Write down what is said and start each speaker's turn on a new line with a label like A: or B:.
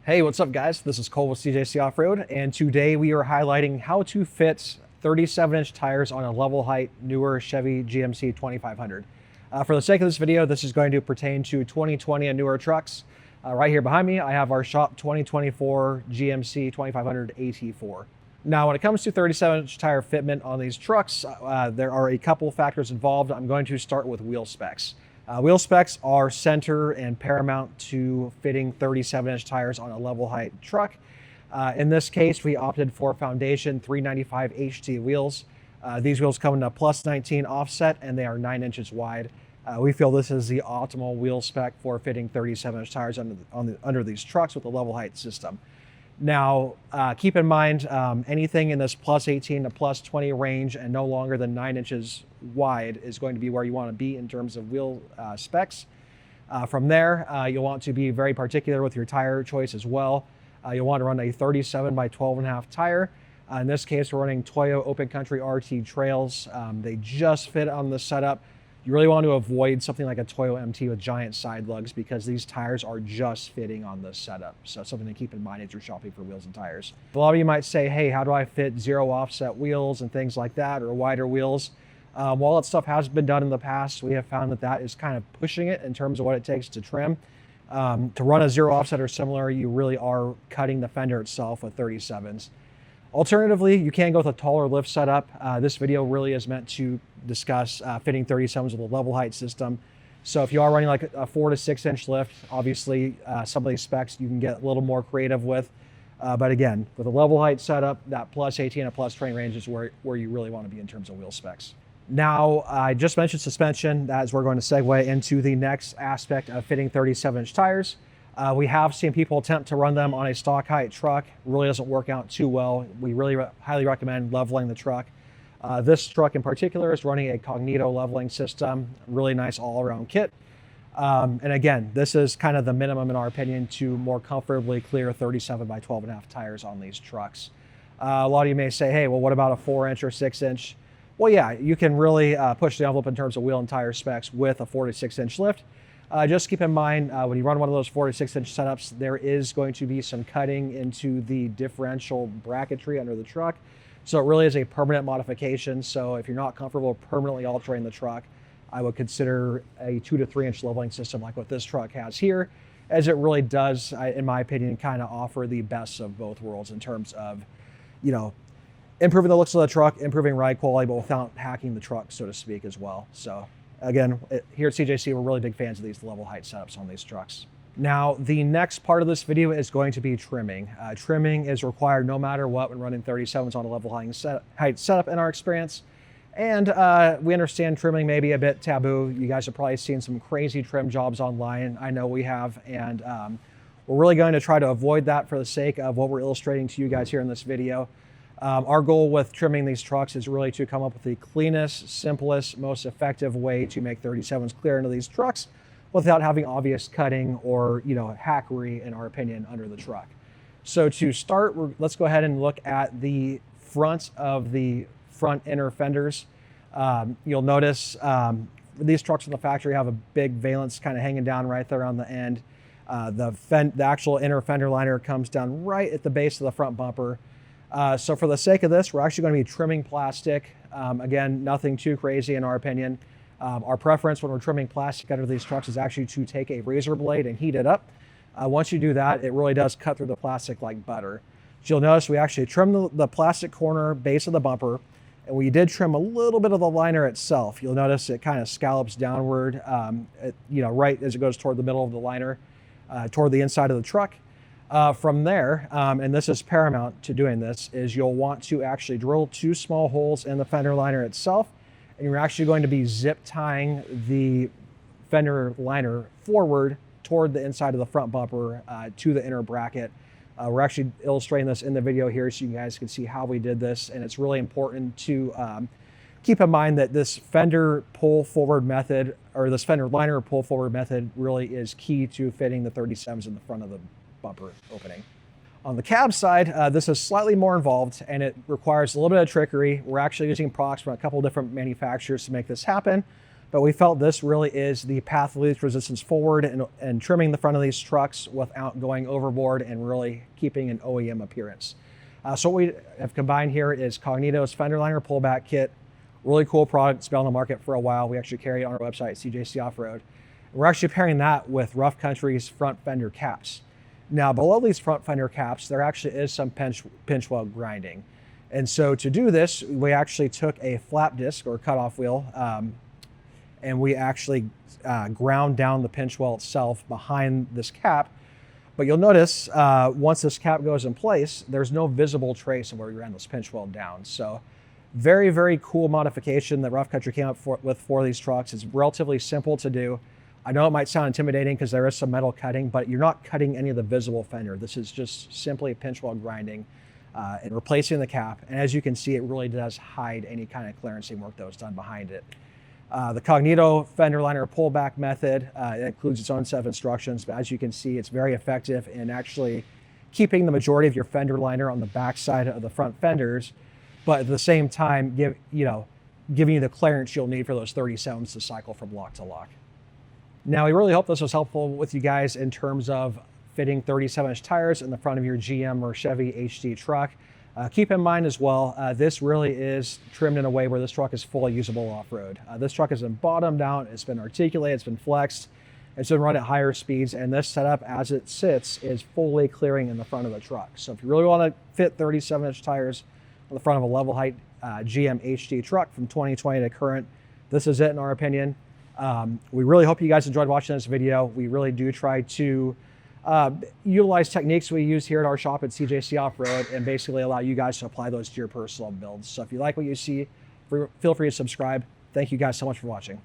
A: Hey, what's up guys? This is Cole with CJC Off-Road, and today we are highlighting how to fit 37-inch tires on a level height newer Chevy GMC 2500. For the sake of this video, this is going to pertain to 2020 and newer trucks. Right here behind me, I have our shop 2024 GMC 2500 AT4. Now, when it comes to 37-inch tire fitment on these trucks, there are a couple factors involved. I'm going to start with wheel specs. Wheel specs are center and paramount to fitting 37-inch tires on a level height truck. In this case, we opted for Foundation 395 HT wheels. These wheels come in a plus 19 offset and they are 9 inches wide. We feel this is the optimal wheel spec for fitting 37-inch tires under these trucks with a level height system. Now, keep in mind, anything in this plus 18 to plus 20 range and no longer than 9 inches wide is going to be where you want to be in terms of wheel specs. From there, you'll want to be very particular with your tire choice as well. You'll want to run a 37 by 12.5 tire. In this case, we're running Toyo Open Country RT Trails. They just fit on the setup. You really want to avoid something like a Toyo MT with giant side lugs because these tires are just fitting on this setup. So something to keep in mind as you're shopping for wheels and tires. A lot of you might say, hey, how do I fit zero offset wheels and things like that, or wider wheels? While that stuff has been done in the past, we have found that that is kind of pushing it in terms of what it takes to trim. To run a zero offset or similar, you really are cutting the fender itself with 37s. Alternatively, you can go with a taller lift setup. This video really is meant to discuss fitting 37s with a level height system. So if you are running like a 4 to 6 inch lift, obviously some of these specs you can get a little more creative with. But again, with a level height setup, that plus 18 and plus 20 range is where you really want to be in terms of wheel specs. Now, I just mentioned suspension. That is, we're going to segue into the next aspect of fitting 37-inch tires. We have seen people attempt to run them on a stock height truck. Really doesn't work out too well. We really highly recommend leveling the truck. This truck in particular is running a Cognito leveling system, really nice all-around kit. And again, this is kind of the minimum in our opinion to more comfortably clear 37 by 12.5 tires on these trucks. A lot of you may say, hey, well, what about a 4-inch or 6-inch? Well, yeah, you can really push the envelope in terms of wheel and tire specs with a 4 to 6-inch lift. Just keep in mind, when you run one of those 4 to 6-inch setups, there is going to be some cutting into the differential bracketry under the truck. So it really is a permanent modification. So if you're not comfortable permanently altering the truck, I would consider a 2 to 3 inch leveling system like what this truck has here, as it really does, in my opinion, kind of offer the best of both worlds in terms of, improving the looks of the truck, improving ride quality, but without hacking the truck, so to speak, as well. So again, here at CJC, we're really big fans of these level height setups on these trucks. Now, the next part of this video is going to be trimming. Trimming is required no matter what when running 37s on a level height setup in our experience. And we understand trimming may be a bit taboo. You guys have probably seen some crazy trim jobs online. I know we have. And we're really going to try to avoid that for the sake of what we're illustrating to you guys here in this video. Our goal with trimming these trucks is really to come up with the cleanest, simplest, most effective way to make 37s clear into these trucks without having obvious cutting or, hackery, in our opinion, under the truck. So to start, let's go ahead and look at the front of the front inner fenders. You'll notice these trucks in the factory have a big valance kind of hanging down right there on the end. The actual inner fender liner comes down right at the base of the front bumper. So for the sake of this, we're actually going to be trimming plastic. Again, nothing too crazy in our opinion. Our preference when we're trimming plastic under these trucks is actually to take a razor blade and heat it up. Once you do that, it really does cut through the plastic like butter. So you'll notice we actually trimmed the plastic corner base of the bumper, and we did trim a little bit of the liner itself. You'll notice it kind of scallops downward, right as it goes toward the middle of the liner, toward the inside of the truck. From there, and this is paramount to doing this, is you'll want to actually drill 2 small holes in the fender liner itself, and you're actually going to be zip tying the fender liner forward toward the inside of the front bumper to the inner bracket. We're actually illustrating this in the video here so you guys can see how we did this, and it's really important to keep in mind that this fender pull forward method, or this fender liner pull forward method, really is key to fitting the 37s in the front of the bumper opening. On the cab side, this is slightly more involved and it requires a little bit of trickery. We're actually using products from a couple different manufacturers to make this happen. but we felt this really is the path of least resistance forward and trimming the front of these trucks without going overboard and really keeping an OEM appearance. So what we have combined here is Cognito's fender liner pullback kit. Really cool product. It's been on the market for a while. We actually carry it on our website, CJC Off-Road. We're actually pairing that with Rough Country's front fender caps. Now, below these front fender caps, there actually is some pinch weld grinding. And so to do this, we actually took a flap disc or cutoff wheel, and we actually ground down the pinch weld itself behind this cap. But you'll notice once this cap goes in place, there's no visible trace of where we ran this pinch weld down. So very, very cool modification that Rough Country came up with for these trucks. It's relatively simple to do. I know it might sound intimidating because there is some metal cutting, but you're not cutting any of the visible fender. This is just simply pinch weld grinding and replacing the cap. And as you can see, it really does hide any kind of clearancing work that was done behind it. The Cognito fender liner pullback method, it includes its own set of instructions, but as you can see, it's very effective in actually keeping the majority of your fender liner on the back side of the front fenders, but at the same time, giving you the clearance you'll need for those 37s to cycle from lock to lock. Now, we really hope this was helpful with you guys in terms of fitting 37-inch tires in the front of your GM or Chevy HD truck. Keep in mind as well, this really is trimmed in a way where this truck is fully usable off-road. This truck has been bottomed out, it's been articulated, it's been flexed, it's been run at higher speeds, and this setup as it sits is fully clearing in the front of the truck. So if you really want to fit 37-inch tires on the front of a level height GM HD truck from 2020 to current, this is it in our opinion. We really hope you guys enjoyed watching this video. We really do try to utilize techniques we use here at our shop at CJC Off-Road and basically allow you guys to apply those to your personal builds. So if you like what you see, feel free to subscribe. Thank you guys so much for watching.